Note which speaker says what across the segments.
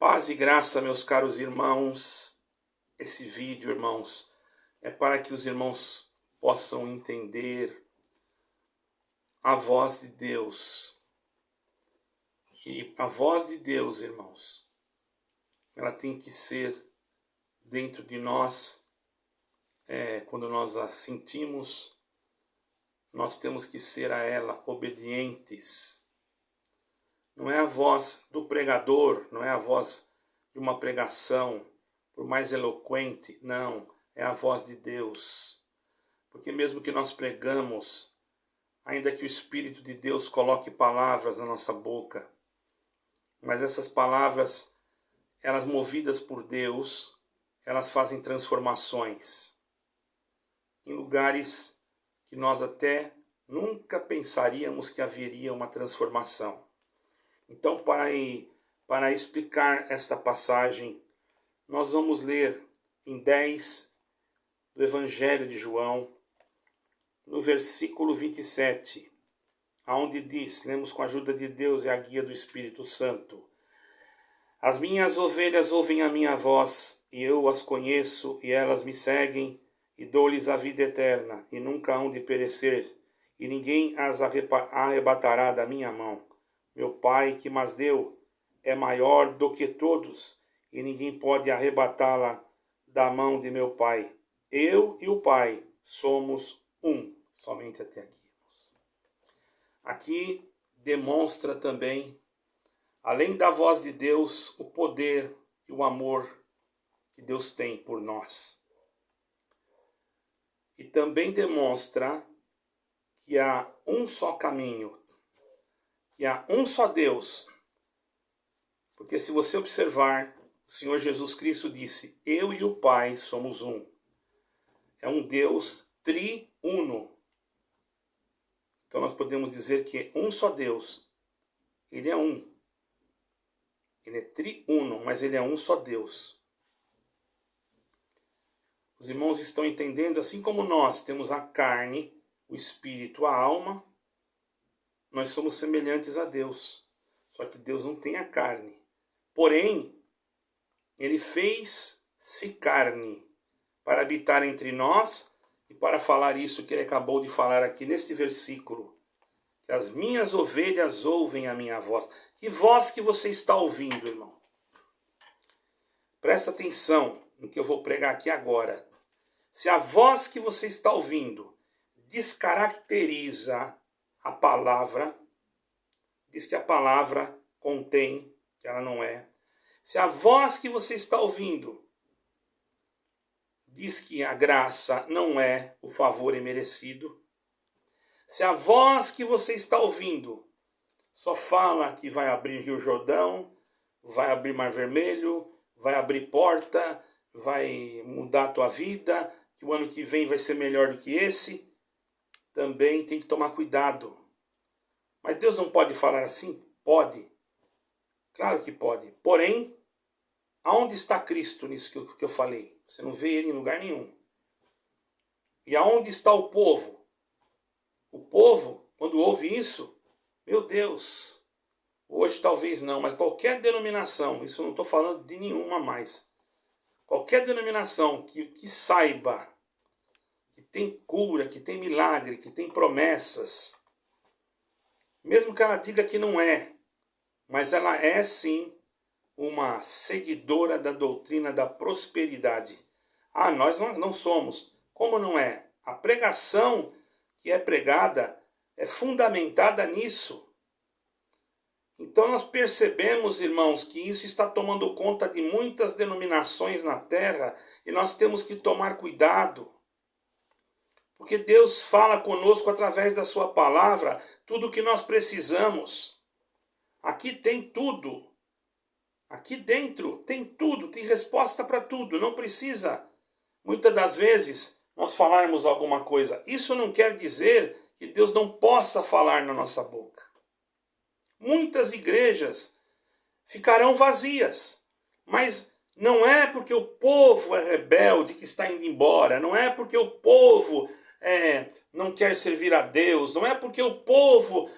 Speaker 1: Paz e graça, meus caros irmãos. Esse vídeo, irmãos, é para que os irmãos possam entender a voz de Deus. E a voz de Deus, irmãos, ela tem que ser dentro de nós. Quando nós a sentimos, nós temos que ser a ela obedientes. Não é a voz do pregador, não é a voz de uma pregação, por mais eloquente, não, é a voz de Deus. Porque mesmo que nós pregamos, ainda que o Espírito de Deus coloque palavras na nossa boca, mas essas palavras, elas movidas por Deus, elas fazem transformações em lugares que nós até nunca pensaríamos que haveria uma transformação. Então, para explicar esta passagem, nós vamos ler em 10 do Evangelho de João, no versículo 27, aonde diz, lemos com a ajuda de Deus e a guia do Espírito Santo: As minhas ovelhas ouvem a minha voz, e eu as conheço, e elas me seguem, e dou-lhes a vida eterna, e nunca hão de perecer, e ninguém as arrebatará da minha mão. Meu Pai, que mas deu, é maior do que todos, e ninguém pode arrebatá-la da mão de meu Pai. Eu e o Pai somos um. Somente até aqui. Aqui demonstra também, além da voz de Deus, o poder e o amor que Deus tem por nós. E também demonstra que há um só caminho, que há um só Deus. Porque se você observar, o Senhor Jesus Cristo disse, eu e o Pai somos um. É um Deus triuno. Então nós podemos dizer que um só Deus, ele é um. Ele é triuno, mas ele é um só Deus. Os irmãos estão entendendo, assim como nós temos a carne, o espírito, a alma, nós somos semelhantes a Deus. Só que Deus não tem a carne. Porém, ele fez-se carne para habitar entre nós e para falar isso que ele acabou de falar aqui neste versículo. Que as minhas ovelhas ouvem a minha voz. Que voz que você está ouvindo, irmão? Presta atenção no que eu vou pregar aqui agora. Se a voz que você está ouvindo descaracteriza a palavra, diz que a palavra contém, que ela não é. Se a voz que você está ouvindo diz que a graça não é o favor imerecido, se a voz que você está ouvindo só fala que vai abrir Rio Jordão, vai abrir Mar Vermelho, vai abrir porta, vai mudar a tua vida, que o ano que vem vai ser melhor do que esse, também tem que tomar cuidado. Mas Deus não pode falar assim? Pode. Claro que pode. Porém, aonde está Cristo nisso que eu falei? Você não vê ele em lugar nenhum. E aonde está o povo? O povo, quando ouve isso, meu Deus, hoje talvez não, mas qualquer denominação, isso eu não estou falando de nenhuma mais, qualquer denominação que saiba que tem cura, que tem milagre, que tem promessas, mesmo que ela diga que não é, mas ela é sim uma seguidora da doutrina da prosperidade. Ah, nós não somos. Como não é? A pregação que é pregada é fundamentada nisso. Então nós percebemos, irmãos, que isso está tomando conta de muitas denominações na terra e nós temos que tomar cuidado. Porque Deus fala conosco através da sua palavra tudo o que nós precisamos. Aqui tem tudo. Aqui dentro tem tudo, tem resposta para tudo. Não precisa, muitas das vezes, nós falarmos alguma coisa. Isso não quer dizer que Deus não possa falar na nossa boca. Muitas igrejas ficarão vazias, mas não é porque o povo é rebelde que está indo embora, não é porque o povo não quer servir a Deus, não é porque o povo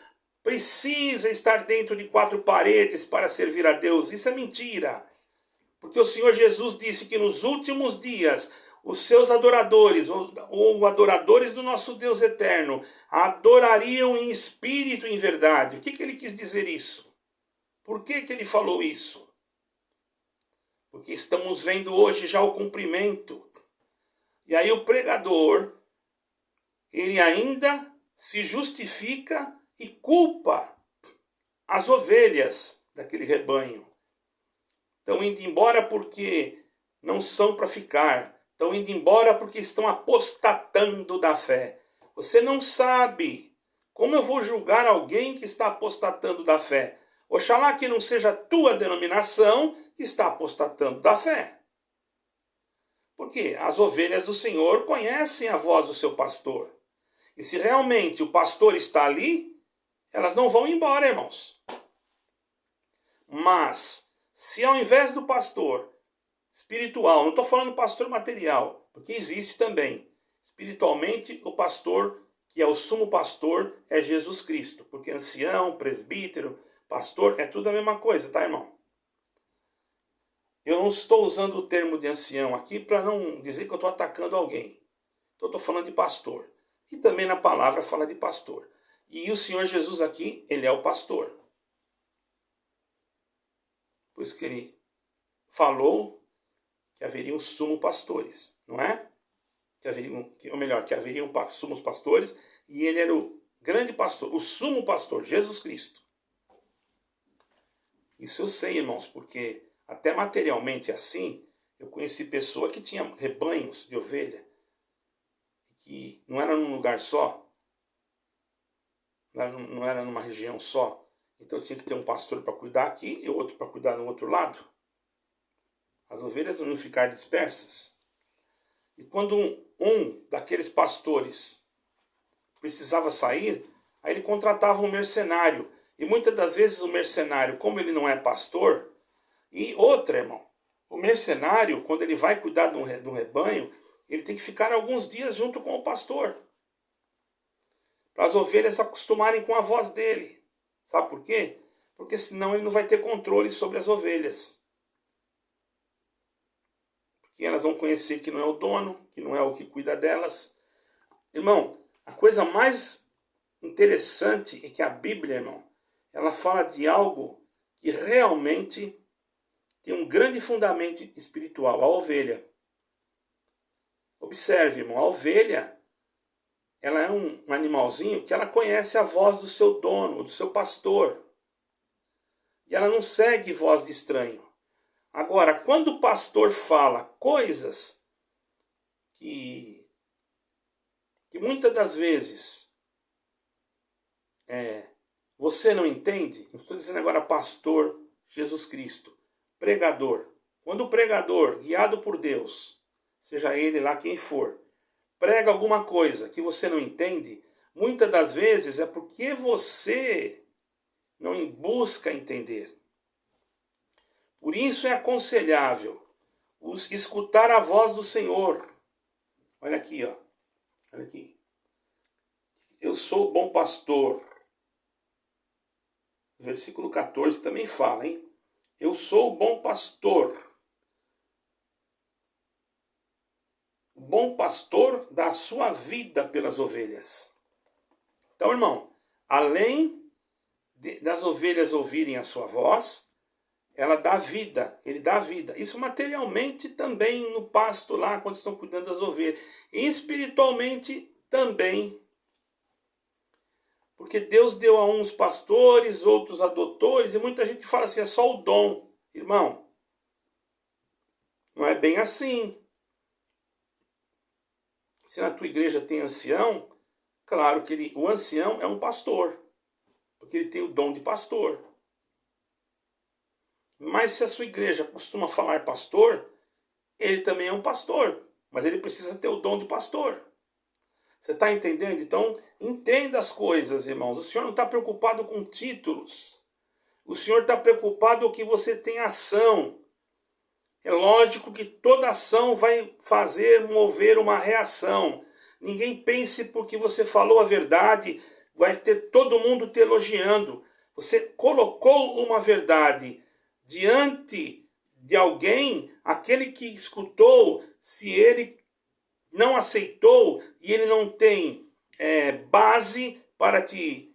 Speaker 1: precisa estar dentro de 4 paredes para servir a Deus. Isso é mentira. Porque o Senhor Jesus disse que nos últimos dias os seus adoradores, ou adoradores do nosso Deus eterno, adorariam em espírito e em verdade. O que ele quis dizer isso? Por que ele falou isso? Porque estamos vendo hoje já o cumprimento. E aí o pregador, ele ainda se justifica e culpa as ovelhas daquele rebanho. Estão indo embora porque não são para ficar. Estão indo embora porque estão apostatando da fé. Você não sabe. Como eu vou julgar alguém que está apostatando da fé? Oxalá que não seja a tua denominação que está apostatando da fé. Porque as ovelhas do Senhor conhecem a voz do seu pastor. E se realmente o pastor está ali, elas não vão embora, irmãos. Mas, se ao invés do pastor espiritual, não estou falando pastor material, porque existe também, espiritualmente o pastor, que é o sumo pastor, é Jesus Cristo. Porque ancião, presbítero, pastor, é tudo a mesma coisa, tá, irmão? Eu não estou usando o termo de ancião aqui para não dizer que eu estou atacando alguém. Então eu estou falando de pastor. E também na palavra fala de pastor. E o Senhor Jesus aqui, ele é o pastor. Por isso que ele falou que haveriam sumos pastores, não é? Que haveriam sumos pastores, e ele era o grande pastor, o sumo pastor, Jesus Cristo. Isso eu sei, irmãos, porque até materialmente assim, eu conheci pessoa que tinha rebanhos de ovelha, que não era num lugar só, não era numa região só. Então tinha que ter um pastor para cuidar aqui e outro para cuidar no outro lado. As ovelhas não iam ficar dispersas. E quando um daqueles pastores precisava sair, aí ele contratava um mercenário. E muitas das vezes o mercenário, como ele não é pastor, e outra, irmão, o mercenário, quando ele vai cuidar de um rebanho, ele tem que ficar alguns dias junto com o pastor, para as ovelhas se acostumarem com a voz dele. Sabe por quê? Porque senão ele não vai ter controle sobre as ovelhas. Porque elas vão conhecer que não é o dono, que não é o que cuida delas. Irmão, a coisa mais interessante é que a Bíblia, irmão, ela fala de algo que realmente tem um grande fundamento espiritual, a ovelha. Observe, irmão, a ovelha, ela é um animalzinho que ela conhece a voz do seu dono, do seu pastor. E ela não segue voz de estranho. Agora, quando o pastor fala coisas que muitas das vezes você não entende, não estou dizendo agora pastor Jesus Cristo, pregador. Quando o pregador, guiado por Deus, seja ele lá quem for, prega alguma coisa que você não entende, muitas das vezes é porque você não busca entender. Por isso é aconselhável escutar a voz do Senhor. Olha aqui, ó. Olha aqui. Eu sou o bom pastor. Versículo 14 também fala, hein? Eu sou o bom pastor. O bom pastor dá a sua vida pelas ovelhas. Então, irmão, além das ovelhas ouvirem a sua voz, ela dá vida, ele dá vida. Isso materialmente também no pasto lá, quando estão cuidando das ovelhas. E espiritualmente também. Porque Deus deu a uns pastores, outros a doutores, e muita gente fala assim, é só o dom. Irmão, não é bem assim. Se na tua igreja tem ancião, claro que o ancião é um pastor, porque ele tem o dom de pastor. Mas se a sua igreja costuma falar pastor, ele também é um pastor, mas ele precisa ter o dom de pastor. Você está entendendo? Então, entenda as coisas, irmãos. O Senhor não está preocupado com títulos. O Senhor está preocupado com que você tem ação. É lógico que toda ação vai mover uma reação. Ninguém pense porque você falou a verdade, vai ter todo mundo te elogiando. Você colocou uma verdade diante de alguém, aquele que escutou, se ele não aceitou e ele não tem base para te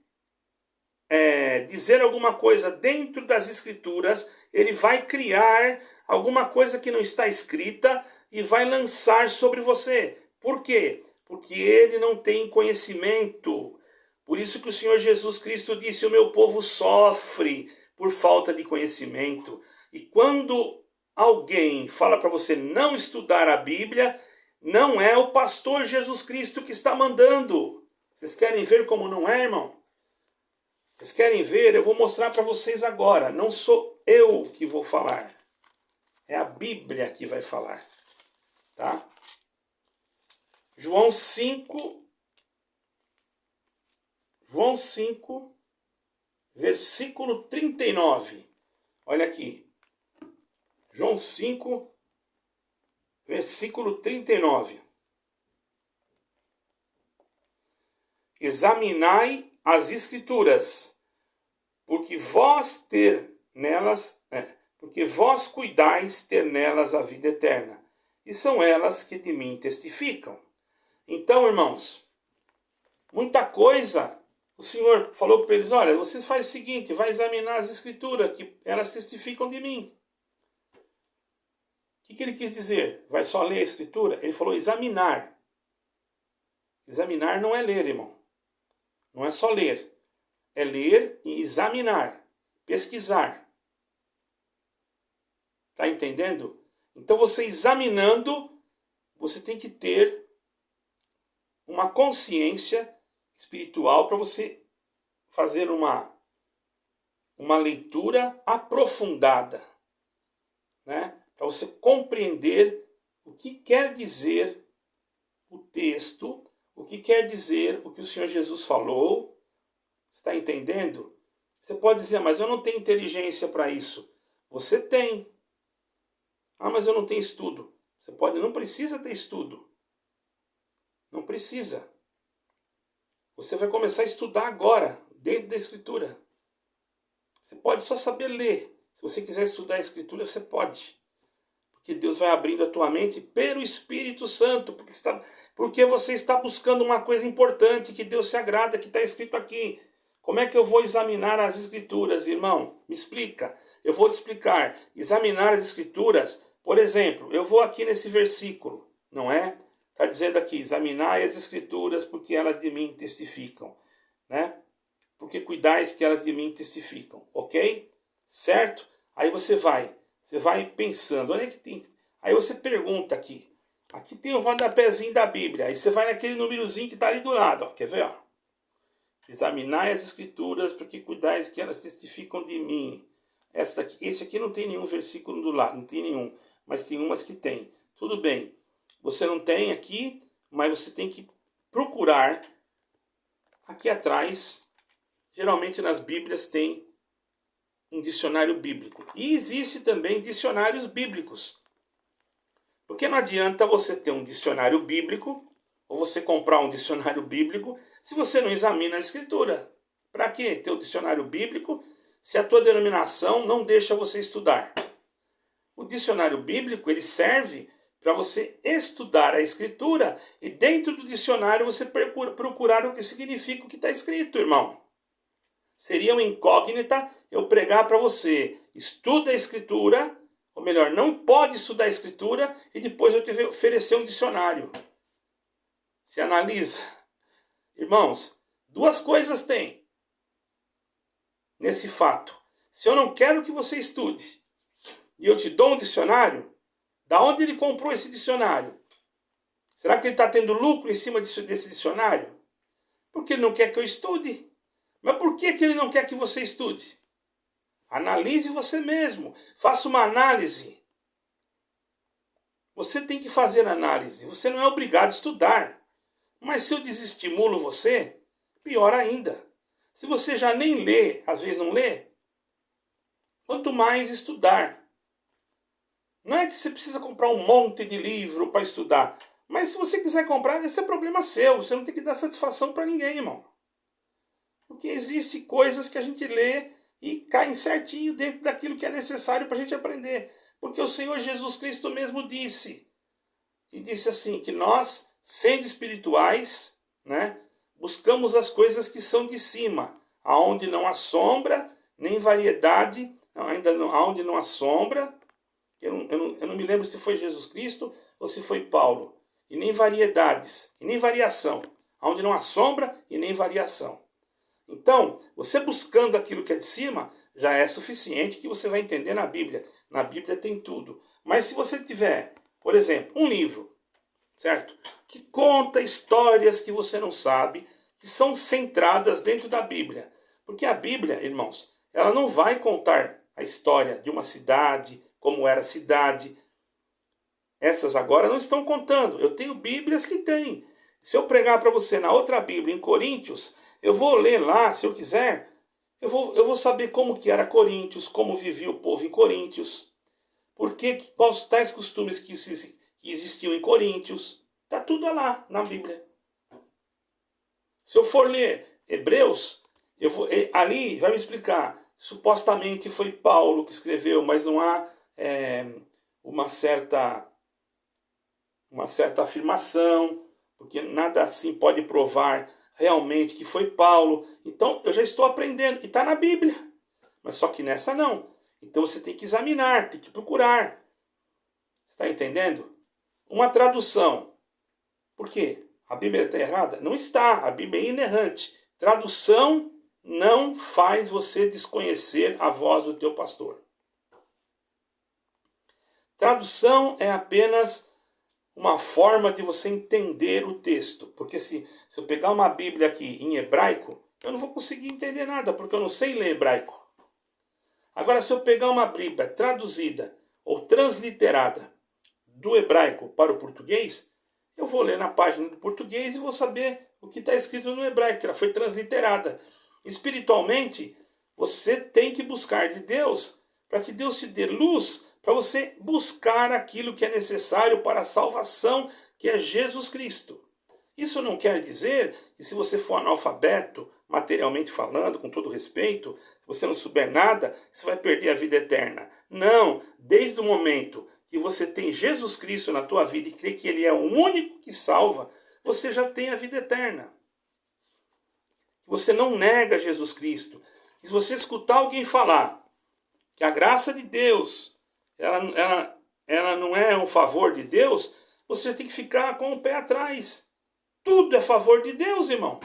Speaker 1: dizer alguma coisa dentro das escrituras, ele vai criar alguma coisa que não está escrita e vai lançar sobre você. Por quê? Porque ele não tem conhecimento. Por isso que o Senhor Jesus Cristo disse: o meu povo sofre por falta de conhecimento. E quando alguém fala para você não estudar a Bíblia, não é o pastor Jesus Cristo que está mandando. Vocês querem ver como não é, irmão? Vocês querem ver? Eu vou mostrar para vocês agora. Não sou eu que vou falar. É a Bíblia que vai falar. Tá? João 5, versículo 39. Olha aqui. João 5, versículo 39. Examinai as escrituras, porque vós cuidais ter nelas a vida eterna, e são elas que de mim testificam. Então, irmãos, muita coisa o Senhor falou para eles: olha, vocês fazem o seguinte, vai examinar as escrituras, que elas testificam de mim. O que ele quis dizer? Vai só ler a escritura? Ele falou examinar. Examinar não é ler, irmão. Não é só ler. É ler e examinar. Pesquisar. Está entendendo? Então você examinando, você tem que ter uma consciência espiritual para você fazer uma leitura aprofundada, né? Para você compreender o que quer dizer o texto, o que quer dizer o que o Senhor Jesus falou. Está entendendo? Você pode dizer: mas eu não tenho inteligência para isso. Você tem. Ah, mas eu não tenho estudo. Você não precisa ter estudo. Não precisa. Você vai começar a estudar agora, dentro da Escritura. Você pode só saber ler. Se você quiser estudar a Escritura, você pode. Porque Deus vai abrindo a tua mente pelo Espírito Santo. Porque você está buscando uma coisa importante, que Deus se agrada, que está escrito aqui. Como é que eu vou examinar as Escrituras, irmão? Me explica. Eu vou te explicar. Examinar as Escrituras, por exemplo, eu vou aqui nesse versículo, não é? Está dizendo aqui: examinai as Escrituras, porque elas de mim testificam, né? Porque cuidais que elas de mim testificam, ok? Certo? Aí você vai pensando, olha que tem. Aí você pergunta aqui tem o rodapézinho da Bíblia, aí você vai naquele númerozinho que está ali do lado, ó. Quer ver, ó? Examinai as Escrituras, porque cuidais que elas testificam de mim. Esse aqui não tem nenhum versículo do lado, não tem nenhum, mas tem umas que tem. Tudo bem. Você não tem aqui, mas você tem que procurar aqui atrás. Geralmente nas Bíblias tem um dicionário bíblico. E existe também dicionários bíblicos. Porque não adianta você ter um dicionário bíblico, ou você comprar um dicionário bíblico, se você não examina a Escritura. Para que ter o dicionário bíblico se a tua denominação não deixa você estudar? O dicionário bíblico, ele serve para você estudar a Escritura e dentro do dicionário você procurar o que significa o que está escrito, irmão. Seria uma incógnita eu pregar para você: estuda a Escritura, ou melhor, não pode estudar a Escritura e depois eu te oferecer um dicionário. Se analisa. Irmãos, duas coisas tem nesse fato. Se eu não quero que você estude e eu te dou um dicionário, da onde ele comprou esse dicionário? Será que ele está tendo lucro em cima desse dicionário? Porque ele não quer que eu estude. Mas por que ele não quer que você estude? Analise você mesmo. Faça uma análise. Você tem que fazer análise. Você não é obrigado a estudar. Mas se eu desestimulo você, pior ainda. Se você já nem lê, às vezes não lê, quanto mais estudar. Não é que você precisa comprar um monte de livro para estudar. Mas se você quiser comprar, esse é problema seu. Você não tem que dar satisfação para ninguém, irmão. Porque existem coisas que a gente lê e caem certinho dentro daquilo que é necessário para a gente aprender. Porque o Senhor Jesus Cristo mesmo disse, e disse assim, que nós, sendo espirituais, né, buscamos as coisas que são de cima, aonde não há sombra, nem variedade, ainda não, aonde não há sombra, eu não me lembro se foi Jesus Cristo ou se foi Paulo, e nem variedades, e nem variação, aonde não há sombra e nem variação. Então, você buscando aquilo que é de cima, já é suficiente que você vai entender na Bíblia. Na Bíblia tem tudo. Mas se você tiver, por exemplo, um livro, certo? Que conta histórias que você não sabe, que são centradas dentro da Bíblia. Porque a Bíblia, irmãos, ela não vai contar a história de uma cidade, como era a cidade. Essas agora não estão contando. Eu tenho Bíblias que tem. Se eu pregar para você na outra Bíblia, em Coríntios, eu vou ler lá, se eu quiser, eu vou saber como que era Coríntios, como vivia o povo em Coríntios, quais tais costumes que existiam em Coríntios. Está tudo lá na Bíblia. Se eu for ler Hebreus, ali vai me explicar. Supostamente foi Paulo que escreveu, mas não há uma certa afirmação, porque nada assim pode provar realmente que foi Paulo. Então eu já estou aprendendo, e está na Bíblia. Mas só que nessa não. Então você tem que examinar, tem que procurar. Você está entendendo? Uma tradução. Por quê? A Bíblia está errada? Não está. A Bíblia é inerrante. Tradução não faz você desconhecer a voz do teu pastor. Tradução é apenas uma forma de você entender o texto. Porque se eu pegar uma Bíblia aqui em hebraico, eu não vou conseguir entender nada, porque eu não sei ler hebraico. Agora, se eu pegar uma Bíblia traduzida ou transliterada do hebraico para o português, eu vou ler na página do português e vou saber o que está escrito no hebraico, que ela foi transliterada. Espiritualmente, você tem que buscar de Deus, para que Deus te dê luz, para você buscar aquilo que é necessário para a salvação, que é Jesus Cristo. Isso não quer dizer que se você for analfabeto, materialmente falando, com todo respeito, se você não souber nada, você vai perder a vida eterna. Não, desde o momento que você tem Jesus Cristo na tua vida e crê que Ele é o único que salva, você já tem a vida eterna. Você não nega Jesus Cristo. E se você escutar alguém falar que a graça de Deus, ela não é um favor de Deus, você tem que ficar com o pé atrás. Tudo é favor de Deus, irmão.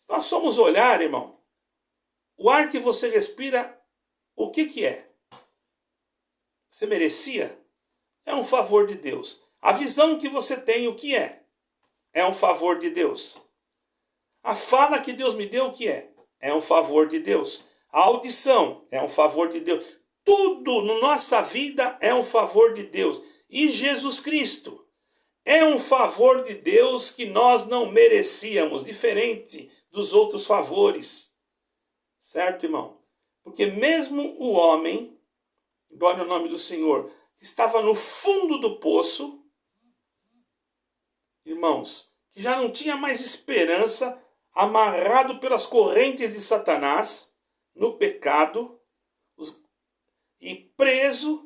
Speaker 1: Nós somos olhar, irmão. O ar que você respira, o que é? Você merecia? É um favor de Deus. A visão que você tem, o que é? É um favor de Deus. A fala que Deus me deu, o que é? É um favor de Deus. A audição é um favor de Deus. Tudo na nossa vida é um favor de Deus. E Jesus Cristo é um favor de Deus que nós não merecíamos, diferente dos outros favores. Certo, irmão? Porque mesmo o homem, glória ao nome do Senhor, que estava no fundo do poço, irmãos, que já não tinha mais esperança, amarrado pelas correntes de Satanás, no pecado, e preso,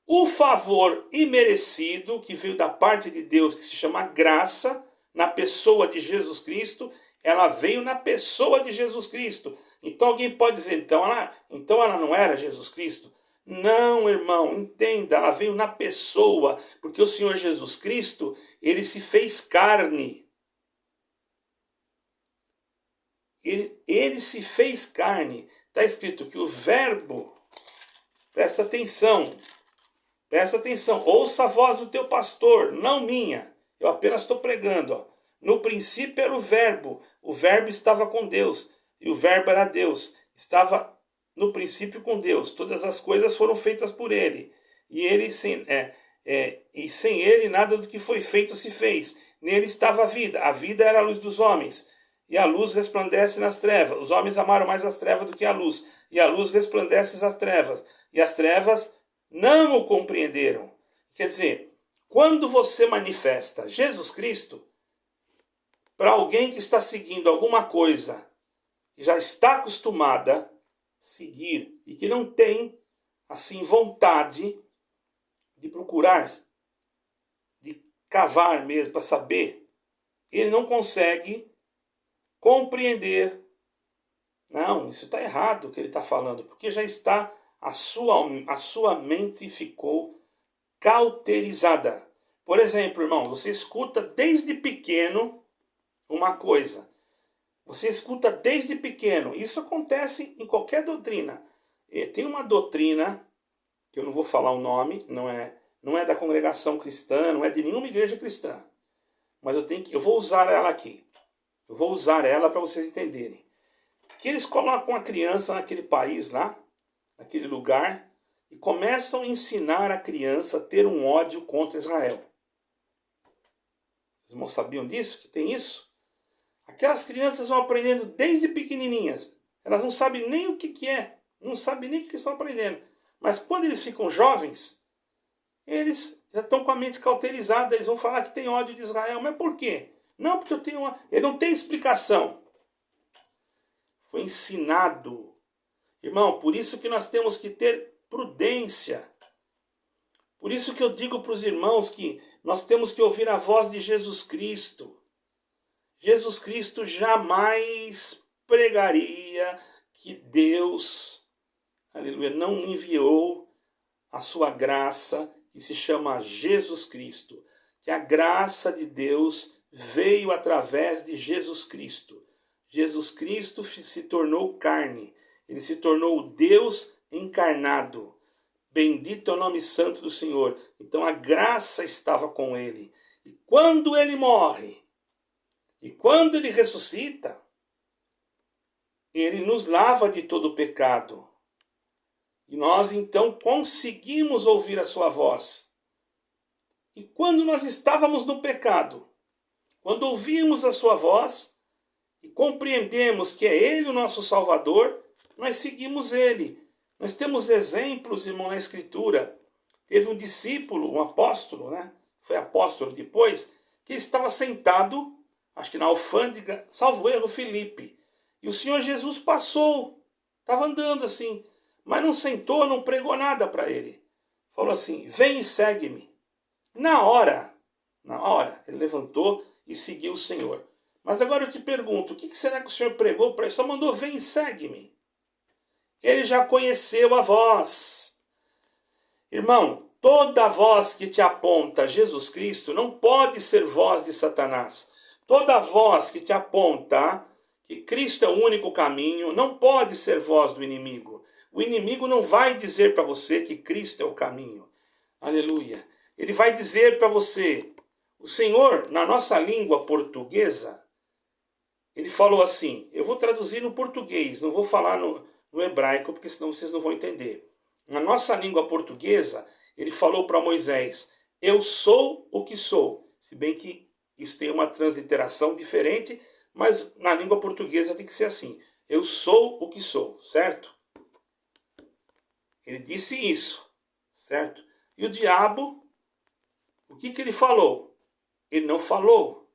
Speaker 1: o favor imerecido que veio da parte de Deus, que se chama graça, na pessoa de Jesus Cristo, ela veio na pessoa de Jesus Cristo. Então alguém pode dizer, então ela não era Jesus Cristo? Não, irmão, entenda, ela veio na pessoa, porque o Senhor Jesus Cristo, ele se fez carne. Ele se fez carne. Está escrito que o verbo, presta atenção, ouça a voz do teu pastor, não minha, eu apenas estou pregando. Ó. No princípio era o verbo estava com Deus, e o verbo era Deus, estava no princípio com Deus, todas as coisas foram feitas por ele, e sem ele nada do que foi feito se fez, nele estava a vida era a luz dos homens, e a luz resplandece nas trevas, os homens amaram mais as trevas do que a luz, e a luz resplandece nas trevas, e as trevas não o compreenderam. Quer dizer, quando você manifesta Jesus Cristo, para alguém que está seguindo alguma coisa, que já está acostumada a seguir, e que não tem assim, vontade de procurar, de cavar mesmo para saber, ele não consegue compreender. Não, isso está errado o que ele está falando, porque já está, a sua mente ficou cauterizada. Por exemplo, irmão, você escuta desde pequeno uma coisa. Você escuta desde pequeno. Isso acontece em qualquer doutrina. Tem uma doutrina, que eu não vou falar o nome, não é da congregação cristã, não é de nenhuma igreja cristã. Mas eu vou usar ela aqui. Eu vou usar ela para vocês entenderem. Que eles colocam a criança naquele país lá, naquele lugar, e começam a ensinar a criança a ter um ódio contra Israel. Os irmãos sabiam disso? Que tem isso? Aquelas crianças vão aprendendo desde pequenininhas. Elas não sabem nem o que é. Não sabem nem o que estão aprendendo. Mas quando eles ficam jovens, eles já estão com a mente cauterizada. Eles vão falar que tem ódio de Israel. Mas por quê? Não, porque eu tenho uma... Ele não tem explicação. Foi ensinado. Irmão, por isso que nós temos que ter prudência. Por isso que eu digo para os irmãos que nós temos que ouvir a voz de Jesus Cristo. Jesus Cristo jamais pregaria que Deus, aleluia, não enviou a sua graça, que se chama Jesus Cristo. Que a graça de Deus veio através de Jesus Cristo. Jesus Cristo se tornou carne. Ele se tornou Deus encarnado. Bendito é o nome santo do Senhor. Então a graça estava com ele. E quando ele morre, e quando ele ressuscita, ele nos lava de todo o pecado. E nós então conseguimos ouvir a sua voz. E quando nós estávamos no pecado, quando ouvimos a sua voz e compreendemos que é ele o nosso Salvador, nós seguimos ele. Nós temos exemplos, irmão, na Escritura. Teve um discípulo, um apóstolo, né? Foi apóstolo depois, que estava sentado, acho que na alfândega, salvo erro, Filipe. E o Senhor Jesus passou, estava andando assim, mas não sentou, não pregou nada para ele. Falou assim, vem e segue-me. Na hora, ele levantou e seguiu o Senhor. Mas agora eu te pergunto, o que será que o Senhor pregou para ele? Só mandou, vem e segue-me. Ele já conheceu a voz. Irmão, toda voz que te aponta Jesus Cristo não pode ser voz de Satanás. Toda voz que te aponta que Cristo é o único caminho não pode ser voz do inimigo. O inimigo não vai dizer para você que Cristo é o caminho. Aleluia. Ele vai dizer para você, o Senhor, na nossa língua portuguesa, ele falou assim, eu vou traduzir no português, não vou falar no hebraico, porque senão vocês não vão entender. Na nossa língua portuguesa, ele falou para Moisés, eu sou o que sou. Se bem que isso tem uma transliteração diferente, mas na língua portuguesa tem que ser assim. Eu sou o que sou, certo? Ele disse isso, certo? E o diabo, o que ele falou? Ele não falou,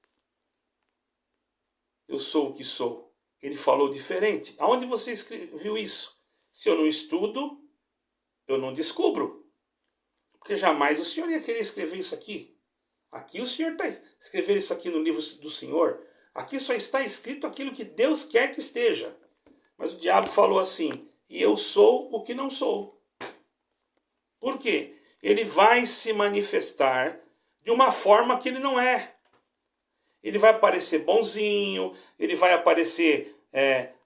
Speaker 1: eu sou o que sou. Ele falou diferente. Aonde você viu isso? Se eu não estudo, eu não descubro. Porque jamais o Senhor ia querer escrever isso aqui. Aqui o Senhor está escrevendo isso aqui no livro do Senhor. Aqui só está escrito aquilo que Deus quer que esteja. Mas o diabo falou assim, e eu sou o que não sou. Por quê? Ele vai se manifestar de uma forma que ele não é. Ele vai aparecer bonzinho, ele vai aparecer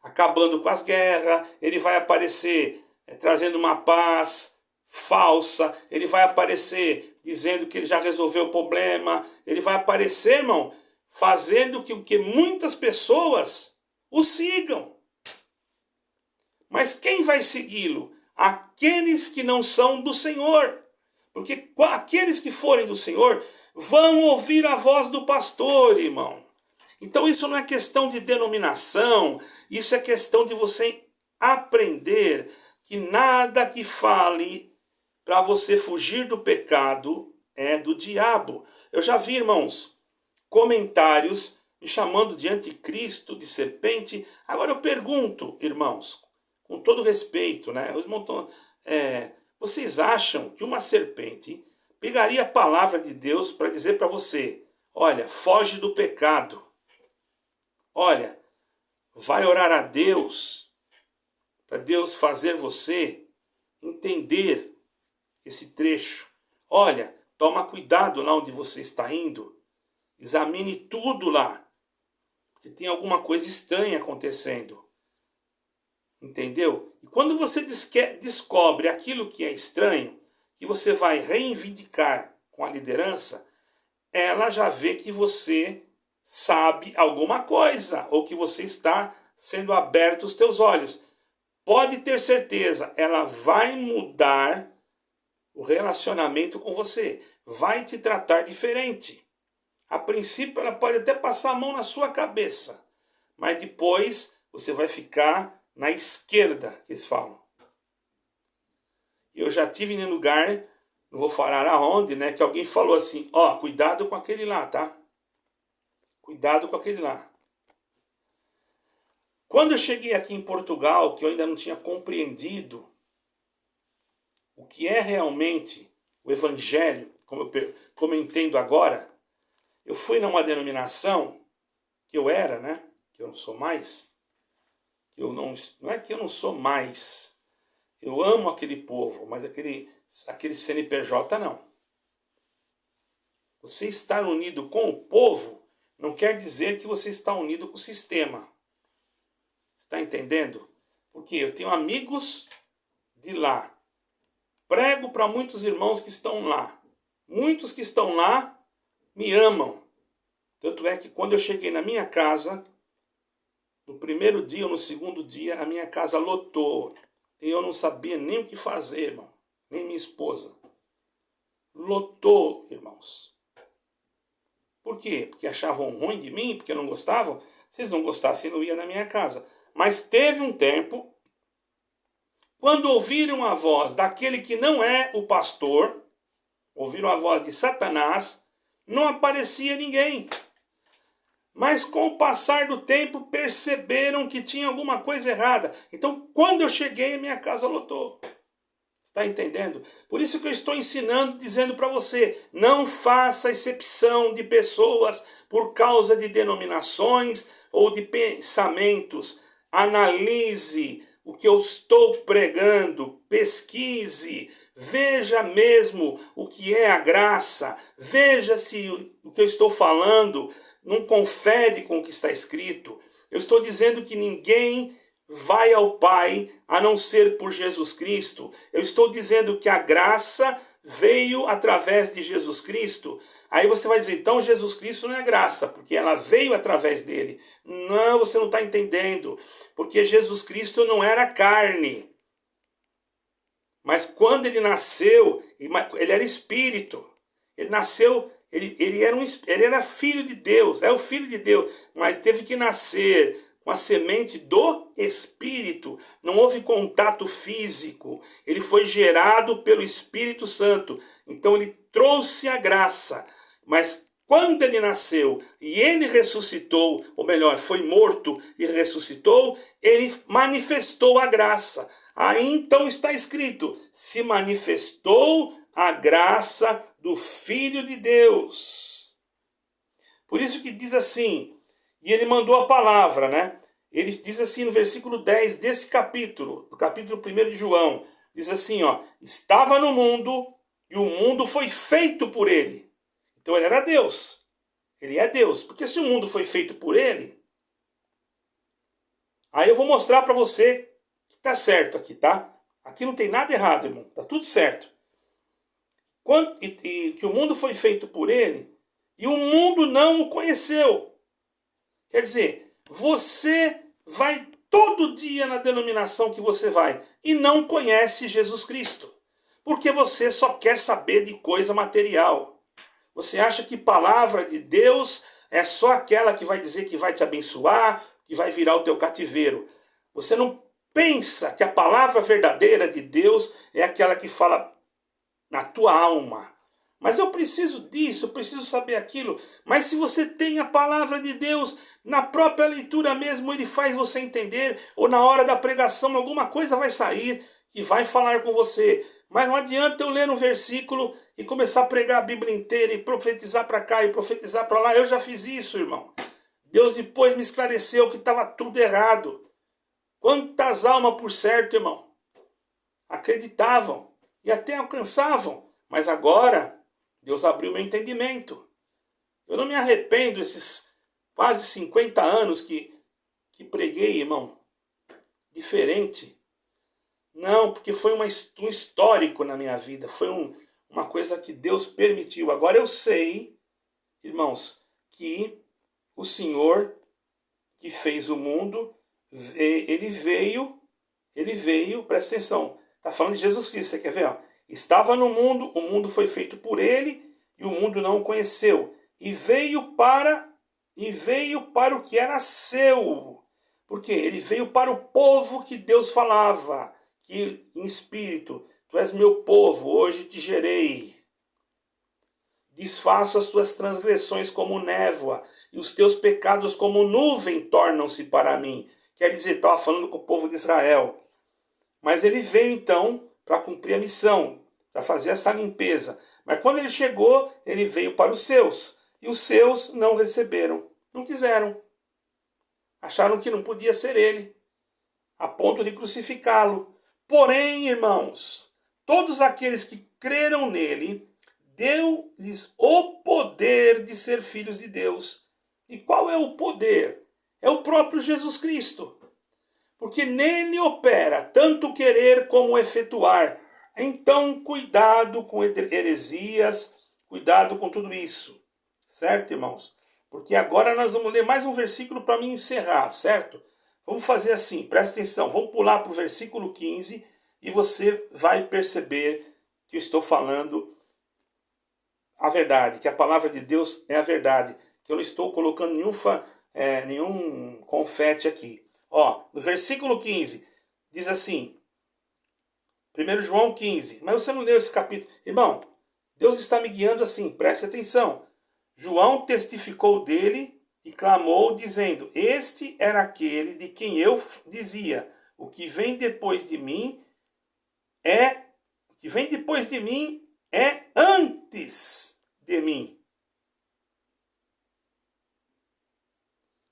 Speaker 1: acabando com as guerras, ele vai aparecer trazendo uma paz falsa, ele vai aparecer dizendo que ele já resolveu o problema, ele vai aparecer, irmão, fazendo com que muitas pessoas o sigam. Mas quem vai segui-lo? Aqueles que não são do Senhor. Porque aqueles que forem do Senhor vão ouvir a voz do pastor, irmão. Então isso não é questão de denominação, isso é questão de você aprender que nada que fale para você fugir do pecado é do diabo. Eu já vi, irmãos, comentários me chamando de anticristo, de serpente. Agora eu pergunto, irmãos, com todo respeito, né? Vocês acham que uma serpente pegaria a palavra de Deus para dizer para você: olha, foge do pecado. Olha, vai orar a Deus, para Deus fazer você entender esse trecho. Olha, toma cuidado lá onde você está indo. Examine tudo lá, porque tem alguma coisa estranha acontecendo. Entendeu? E quando você descobre aquilo que é estranho, que você vai reivindicar com a liderança, ela já vê que você sabe alguma coisa, ou que você está sendo aberto os teus olhos. Pode ter certeza, ela vai mudar o relacionamento com você, vai te tratar diferente. A princípio ela pode até passar a mão na sua cabeça, mas depois você vai ficar na esquerda, que eles falam. Eu já tive em lugar, não vou falar aonde, né, que alguém falou assim: ó, cuidado com aquele lá, tá? Cuidado com aquele lá. Quando eu cheguei aqui em Portugal, que eu ainda não tinha compreendido o que é realmente o Evangelho, como eu entendo agora, eu fui numa denominação que eu era, né? Que eu não sou mais. Não é que eu não sou mais. Eu amo aquele povo, mas aquele CNPJ não. Você estar unido com o povo não quer dizer que você está unido com o sistema. Está entendendo? Porque eu tenho amigos de lá. Prego para muitos irmãos que estão lá. Muitos que estão lá me amam. Tanto é que quando eu cheguei na minha casa, no primeiro dia ou no segundo dia, a minha casa lotou. E eu não sabia nem o que fazer, irmão. Nem minha esposa. Lotou, irmãos. Por quê? Porque achavam ruim de mim? Porque não gostavam? Se eles não gostassem, não ia na minha casa. Mas teve um tempo, quando ouviram a voz daquele que não é o pastor, ouviram a voz de Satanás, não aparecia ninguém. Mas com o passar do tempo perceberam que tinha alguma coisa errada. Então, quando eu cheguei, a minha casa lotou. Está entendendo? Por isso que eu estou ensinando, dizendo para você, não faça exceção de pessoas por causa de denominações ou de pensamentos. Analise o que eu estou pregando, pesquise, veja mesmo o que é a graça, veja se o que eu estou falando não confere com o que está escrito. Eu estou dizendo que ninguém vai ao Pai a não ser por Jesus Cristo. Eu estou dizendo que a graça veio através de Jesus Cristo. Aí você vai dizer, então Jesus Cristo não é graça, porque ela veio através dele. Não, você não está entendendo. Porque Jesus Cristo não era carne. Mas quando ele nasceu, ele era espírito. Ele nasceu, ele era filho de Deus, é o filho de Deus, mas teve que nascer com a semente do Espírito. Não houve contato físico. Ele foi gerado pelo Espírito Santo. Então ele trouxe a graça. Mas quando ele nasceu e ele ressuscitou, ou melhor, foi morto e ressuscitou, ele manifestou a graça. Aí então está escrito, se manifestou a graça do Filho de Deus. Por isso que diz assim, e ele mandou a palavra, né? Ele diz assim no versículo 10 desse capítulo, do capítulo 1 de João, diz assim, ó, estava no mundo e o mundo foi feito por ele. Então ele era Deus. Ele é Deus. Porque se o mundo foi feito por ele, aí eu vou mostrar para você que tá certo aqui, tá? Aqui não tem nada errado, irmão. Tá tudo certo. E que o mundo foi feito por ele e o mundo não o conheceu. Quer dizer, você vai todo dia na denominação que você vai e não conhece Jesus Cristo. Porque você só quer saber de coisa material. Você acha que palavra de Deus é só aquela que vai dizer que vai te abençoar, que vai virar o teu cativeiro. Você não pensa que a palavra verdadeira de Deus é aquela que fala na tua alma. Mas eu preciso disso, eu preciso saber aquilo. Mas se você tem a palavra de Deus, na própria leitura mesmo, ele faz você entender, ou na hora da pregação, alguma coisa vai sair que vai falar com você. Mas não adianta eu ler um versículo e começar a pregar a Bíblia inteira e profetizar para cá e profetizar para lá. Eu já fiz isso, irmão. Deus depois me esclareceu que estava tudo errado. Quantas almas, por certo, irmão, acreditavam e até alcançavam. Mas agora, Deus abriu meu entendimento. Eu não me arrependo esses quase 50 anos que preguei, irmão, diferente. Não, porque foi um histórico na minha vida. Foi uma coisa que Deus permitiu. Agora eu sei, irmãos, que o Senhor que fez o mundo, ele veio, presta atenção, está falando de Jesus Cristo, você quer ver? Ó? Estava no mundo, o mundo foi feito por ele, e o mundo não o conheceu. E veio para o que era seu. Porque ele veio para o povo que Deus falava, que em espírito, tu és meu povo, hoje te gerei. Desfaço as tuas transgressões como névoa, e os teus pecados como nuvem tornam-se para mim. Quer dizer, estava falando com o povo de Israel. Mas ele veio então para cumprir a missão, para fazer essa limpeza. Mas quando ele chegou, ele veio para os seus. E os seus não receberam, não quiseram. Acharam que não podia ser ele, a ponto de crucificá-lo. Porém, irmãos, todos aqueles que creram nele, deu-lhes o poder de ser filhos de Deus. E qual é o poder? É o próprio Jesus Cristo. Porque nele opera tanto querer como efetuar. Então, cuidado com heresias, cuidado com tudo isso. Certo, irmãos? Porque agora nós vamos ler mais um versículo para mim encerrar, certo? Vamos fazer assim, presta atenção, vamos pular para o versículo 15 e você vai perceber que eu estou falando a verdade, que a palavra de Deus é a verdade, que eu não estou colocando nenhum confete aqui. Ó, no versículo 15, diz assim, 1 João 15, mas você não leu esse capítulo. Irmão, Deus está me guiando assim, preste atenção. João testificou dele e clamou, dizendo, este era aquele de quem eu dizia, o que vem depois de mim é antes de mim.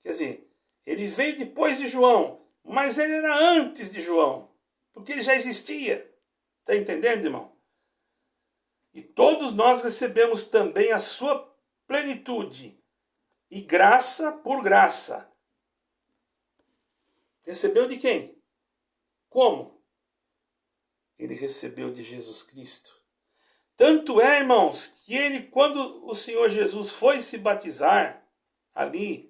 Speaker 1: Quer dizer, ele veio depois de João, mas ele era antes de João, porque ele já existia. Está entendendo, irmão? E todos nós recebemos também a sua plenitude, e graça por graça. Recebeu de quem? Como? Ele recebeu de Jesus Cristo. Tanto é, irmãos, que ele, quando o Senhor Jesus foi se batizar, ali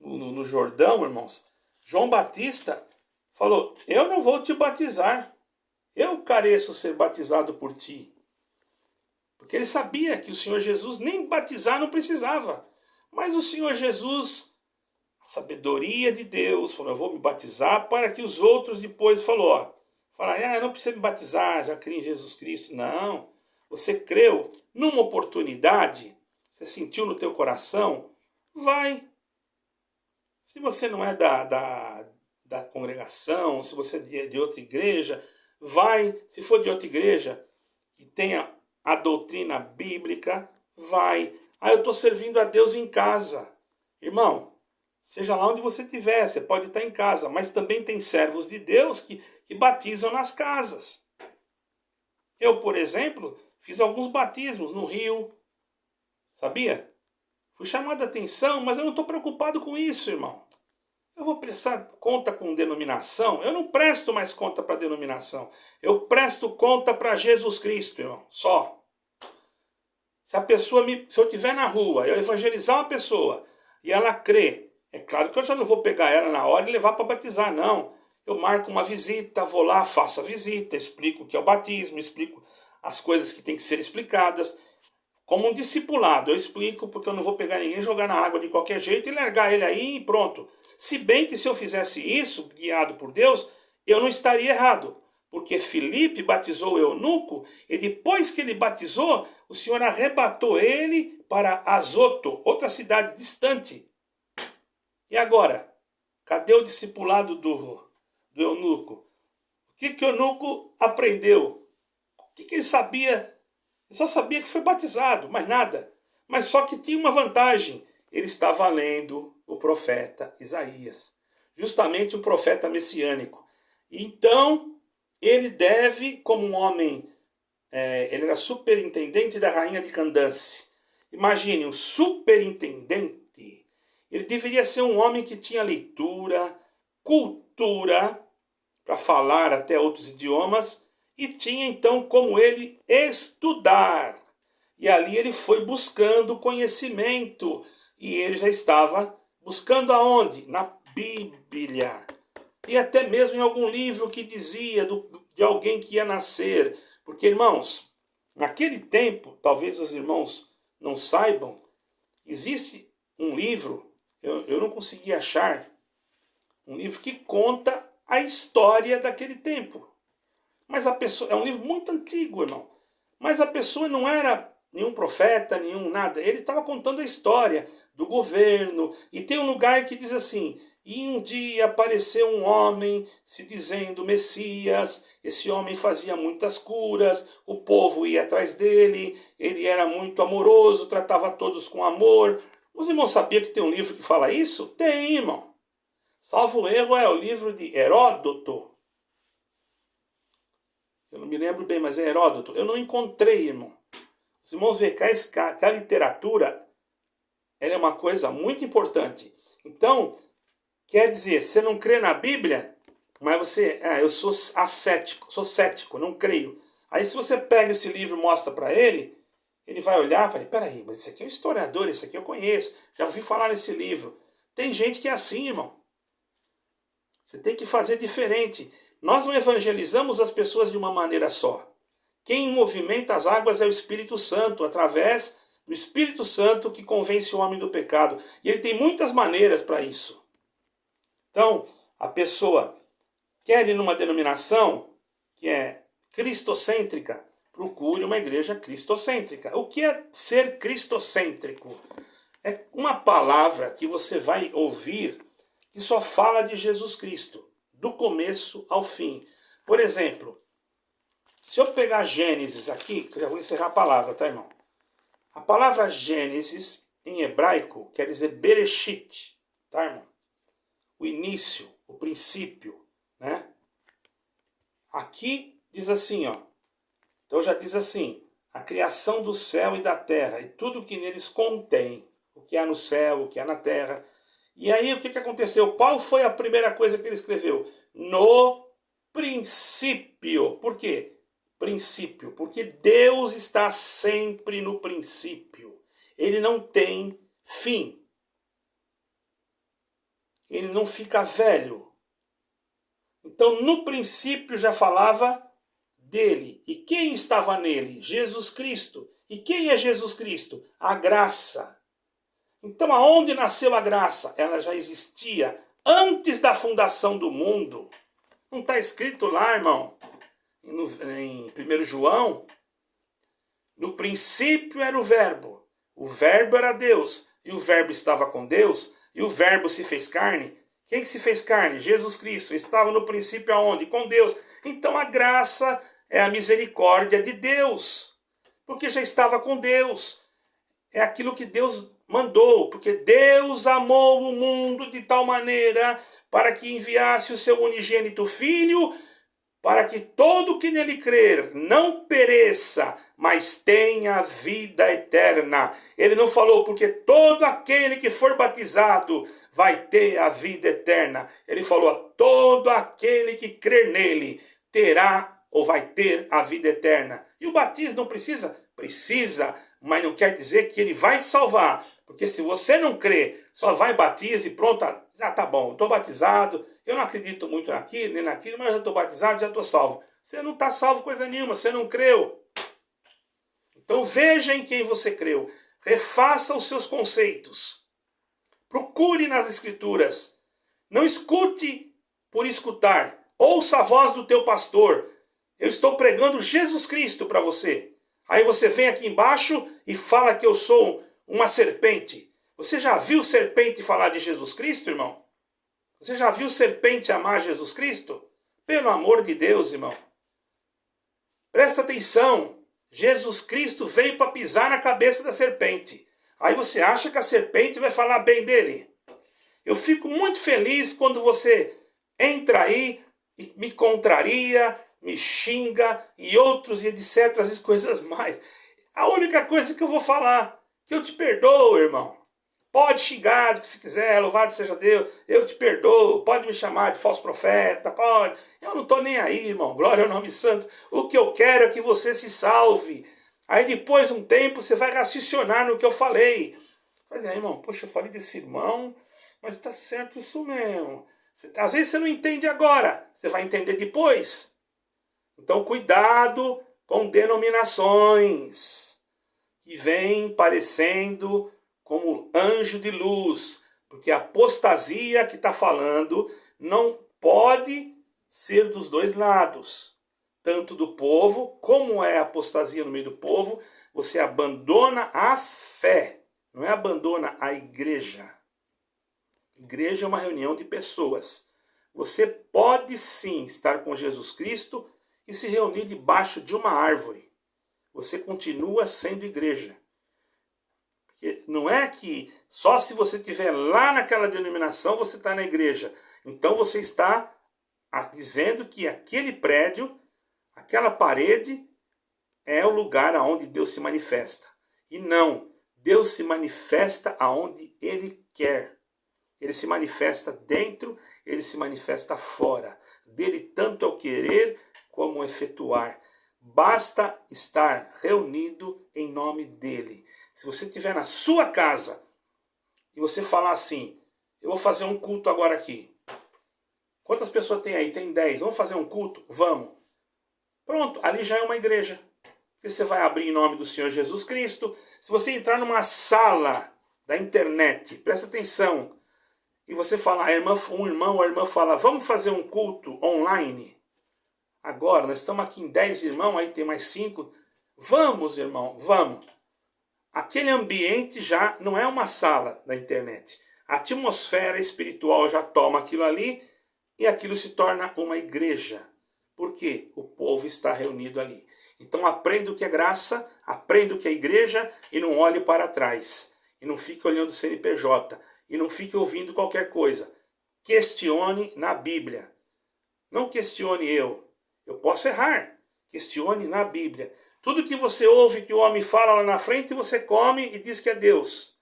Speaker 1: no Jordão, irmãos, João Batista falou, eu não vou te batizar, eu careço ser batizado por ti. Porque ele sabia que o Senhor Jesus nem batizar não precisava. Mas o Senhor Jesus, a sabedoria de Deus, falou, eu vou me batizar para que os outros depois falaram, não precisa me batizar, já creio em Jesus Cristo. Não, você creu numa oportunidade, você sentiu no teu coração, vai. Se você não é da congregação, se você é de outra igreja, vai. Se for de outra igreja que tenha a doutrina bíblica, vai. Eu estou servindo a Deus em casa. Irmão, seja lá onde você estiver, você pode estar em casa, mas também tem servos de Deus que batizam nas casas. Eu, por exemplo, fiz alguns batismos no Rio, sabia? Fui chamado a atenção, mas eu não estou preocupado com isso, irmão. Eu vou prestar conta com denominação? Eu não presto mais conta para denominação. Eu presto conta para Jesus Cristo, irmão, só. Se eu estiver na rua, eu evangelizar uma pessoa e ela crê, é claro que eu já não vou pegar ela na hora e levar para batizar, não. Eu marco uma visita, vou lá, faço a visita, explico o que é o batismo, explico as coisas que têm que ser explicadas. Como um discipulado, eu explico, porque eu não vou pegar ninguém, jogar na água de qualquer jeito e largar ele aí e pronto. Se bem que se eu fizesse isso, guiado por Deus, eu não estaria errado. Porque Filipe batizou o eunuco e depois que ele batizou, o Senhor arrebatou ele para Azoto, outra cidade distante. E agora? Cadê o discipulado do eunuco? O que o eunuco aprendeu que ele sabia? Ele só sabia que foi batizado, mais nada. Mas só que tinha uma vantagem. Ele estava lendo o profeta Isaías. Justamente um profeta messiânico. Então, ele deve, como um homem, ele era superintendente da rainha de Candance. Imagine, um superintendente. Ele deveria ser um homem que tinha leitura, cultura, para falar até outros idiomas, e tinha então como ele estudar. E ali ele foi buscando conhecimento, e ele já estava buscando aonde? Na Bíblia. E até mesmo em algum livro que dizia de alguém que ia nascer. Porque, irmãos, naquele tempo, talvez os irmãos não saibam, existe um livro, eu não consegui achar, um livro que conta a história daquele tempo. Mas a pessoa, é um livro muito antigo, irmão. Mas a pessoa não era nenhum profeta, nenhum nada. Ele estava contando a história do governo. E tem um lugar que diz assim: e um dia apareceu um homem se dizendo Messias. Esse homem fazia muitas curas, o povo ia atrás dele, ele era muito amoroso, tratava todos com amor. Os irmãos sabiam que tem um livro que fala isso? Tem, irmão. Salvo erro, é o livro de Heródoto. Eu não me lembro bem, mas é Heródoto. Eu não encontrei, irmão. Os irmãos veem que a literatura ela é uma coisa muito importante. Então, quer dizer, você não crê na Bíblia, mas você... eu sou ascético, sou cético, não creio. Aí se você pega esse livro e mostra para ele, ele vai olhar e vai, peraí, mas esse aqui é um historiador, esse aqui eu conheço, já ouvi falar nesse livro. Tem gente que é assim, irmão. Você tem que fazer diferente. Nós não evangelizamos as pessoas de uma maneira só. Quem movimenta as águas é o Espírito Santo, através do Espírito Santo que convence o homem do pecado. E ele tem muitas maneiras para isso. Então, a pessoa quer ir numa denominação que é cristocêntrica, procure uma igreja cristocêntrica. O que é ser cristocêntrico? É uma palavra que você vai ouvir que só fala de Jesus Cristo, do começo ao fim. Por exemplo, se eu pegar Gênesis aqui, que eu já vou encerrar a palavra, tá, irmão? A palavra Gênesis, em hebraico, quer dizer Bereshit, tá, irmão? O início, o princípio, né? Aqui diz assim, ó. Então já diz assim, a criação do céu e da terra, e tudo que neles contém, o que há no céu, o que há na terra. E aí o que aconteceu? Qual foi a primeira coisa que ele escreveu? No princípio. Por quê? Princípio. Porque Deus está sempre no princípio. Ele não tem fim. Ele não fica velho. Então, no princípio já falava dele. E quem estava nele? Jesus Cristo. E quem é Jesus Cristo? A graça. Então, aonde nasceu a graça? Ela já existia antes da fundação do mundo. Não está escrito lá, irmão, em 1 João? No princípio era o verbo era Deus, e o verbo estava com Deus, e o verbo se fez carne. Quem que se fez carne? Jesus Cristo. Estava no princípio aonde? Com Deus. Então a graça é a misericórdia de Deus, porque já estava com Deus. É aquilo que Deus mandou, porque Deus amou o mundo de tal maneira para que enviasse o seu unigênito Filho, para que todo que nele crer não pereça, mas tenha vida eterna. Ele não falou porque todo aquele que for batizado vai ter a vida eterna. Ele falou, todo aquele que crer nele terá ou vai ter a vida eterna. E o batismo não precisa? Precisa, mas não quer dizer que ele vai salvar. Porque se você não crê, só vai batiza e pronto, já tá bom, estou batizado, eu não acredito muito naquilo, nem naquilo, mas já estou batizado, já estou salvo. Você não está salvo coisa nenhuma, você não creu. Então veja em quem você creu, refaça os seus conceitos, procure nas escrituras, não escute por escutar, ouça a voz do teu pastor. Eu estou pregando Jesus Cristo para você. Aí você vem aqui embaixo e fala que eu sou uma serpente. Você já viu serpente falar de Jesus Cristo, irmão? Você já viu serpente amar Jesus Cristo? Pelo amor de Deus, irmão. Presta atenção, Jesus Cristo veio para pisar na cabeça da serpente. Aí você acha que a serpente vai falar bem dele? Eu fico muito feliz quando você entra aí e me contraria, me xinga e outros e etc, as coisas mais. A única coisa que eu vou falar, que eu te perdoo, irmão. Pode xingar do que se quiser, louvado seja Deus, eu te perdoo, pode me chamar de falso profeta, pode. Eu não estou nem aí, irmão, glória ao nome santo. O que eu quero é que você se salve. Aí depois de um tempo você vai raciocinar no que eu falei. Mas aí, irmão, poxa, eu falei desse irmão, mas está certo isso mesmo. Às vezes você não entende agora, você vai entender depois. Então cuidado com denominações que vêm parecendo como anjo de luz, porque a apostasia que está falando não pode ser dos dois lados, tanto do povo, como é a apostasia no meio do povo, você abandona a fé, não é abandona a igreja. Igreja é uma reunião de pessoas. Você pode sim estar com Jesus Cristo e se reunir debaixo de uma árvore. Você continua sendo igreja. Não é que só se você estiver lá naquela denominação você está na igreja. Então você está dizendo que aquele prédio, aquela parede, é o lugar aonde Deus se manifesta. E não, Deus se manifesta aonde Ele quer. Ele se manifesta dentro, Ele se manifesta fora. Dele tanto é o querer como o efetuar. Basta estar reunido em nome dEle. Se você estiver na sua casa e você falar assim, eu vou fazer um culto agora aqui. Quantas pessoas tem aí? Tem 10. Vamos fazer um culto? Vamos. Pronto, ali já é uma igreja. Porque você vai abrir em nome do Senhor Jesus Cristo. Se você entrar numa sala da internet, presta atenção, e você falar, um irmão ou a irmã fala, vamos fazer um culto online? Agora, nós estamos aqui em 10 irmãos, aí tem mais 5. Vamos, irmão, vamos. Aquele ambiente já não é uma sala da internet. A atmosfera espiritual já toma aquilo ali e aquilo se torna uma igreja. Por quê? O povo está reunido ali. Então aprenda o que é graça, aprenda o que é igreja e não olhe para trás. E não fique olhando o CNPJ. E não fique ouvindo qualquer coisa. Questione na Bíblia. Não questione eu. Eu posso errar. Questione na Bíblia. Tudo que você ouve que o homem fala lá na frente, você come e diz que é Deus.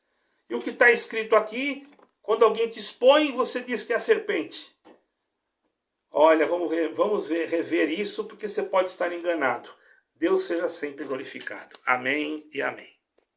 Speaker 1: E o que está escrito aqui, quando alguém te expõe, você diz que é a serpente. Olha, vamos rever isso, porque você pode estar enganado. Deus seja sempre glorificado. Amém e amém.